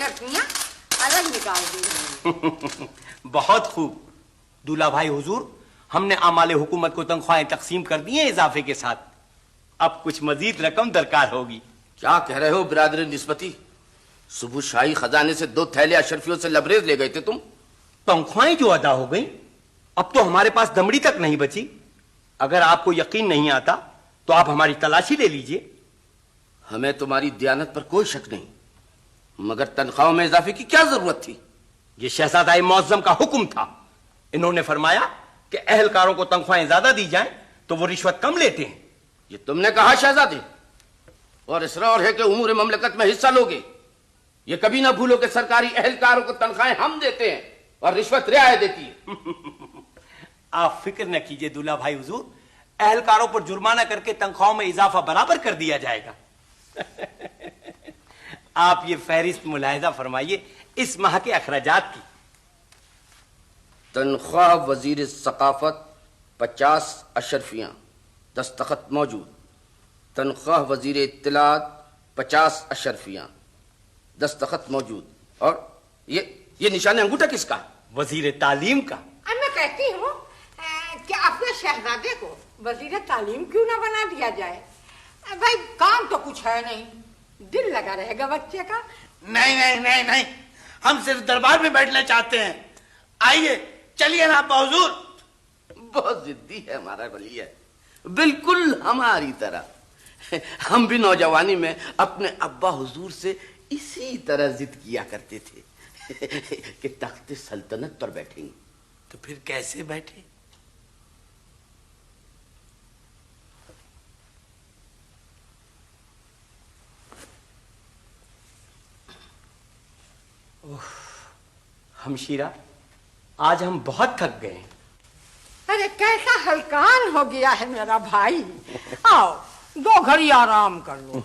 अशर्फियाँ अलग निकाल दी। बहुत खूब दूल्हा भाई हुजूर, हमने आमाले हुकूमत को तनख्वाहें तकसीम कर दी हैं इजाफे के साथ। अब कुछ मजीद रकम दरकार होगी। क्या कह रहे हो बिरादर निस्बती? सुबह शाही खजाने से 2 थैले अशरफियों से लबरेज ले गए थे तुम। तनख्वाहें जो अदा हो गई, अब तो हमारे पास दमड़ी तक नहीं बची। अगर आपको यकीन नहीं आता तो आप हमारी तलाशी ले लीजिए। हमें तुम्हारी दयानत पर कोई शक नहीं, मगर तनख्वाहों में इजाफे की क्या जरूरत थी? ये शहजादा मुअज्जम का हुक्म था। इन्होंने फरमाया कि अहलकारों को तनख्वाहें ज्यादा दी जाएं तो वो रिश्वत कम लेते हैं। ये तुमने कहा शहजादे? और इसरार है कि उमूर ममलकत में हिस्सा लोगे। ये कभी ना भूलो कि सरकारी अहलकारों को तनख्वाहें हम देते हैं और रिश्वत रियायत देती है। आप फिक्र न कीजिए दूल्हा भाई हुजूर, अहलकारों पर जुर्माना करके तनख्वाहों में इजाफा बराबर कर दिया जाएगा। आप ये फहरिस्त मुलाहिजा फरमाइए इस माह के अखराजात की। तनख्वाह वजीर सकाफत 50 अशरफियां, दस्तखत मौजूद। तनख्वाह वजीर इत्तलात 50 अशरफियां, दस्तखत मौजूद। और ये निशान अंगूठा किसका? वजीर तालीम का। मैं कहती हूँ कि अपने शहजादे को वजीर तालीम क्यों ना बना दिया जाए? भाई काम तो कुछ है नहीं, दिल लगा रहेगा बच्चे का। नहीं नहीं नहीं नहीं, हम सिर्फ दरबार में बैठना चाहते हैं। आइए चलिए ना अब्बा हुजूर। बहुत जिद्दी है हमारा वली है, बिल्कुल हमारी तरह। हम भी नौजवानी में अपने अब्बा हुजूर से इसी तरह जिद किया करते थे कि तख्त सल्तनत पर बैठेंगे। तो फिर कैसे बैठे? हमशीरा, आज हम बहुत थक गए। अरे कैसा हलकान हो गया है मेरा भाई। आओ 2 घड़ी आराम कर लो।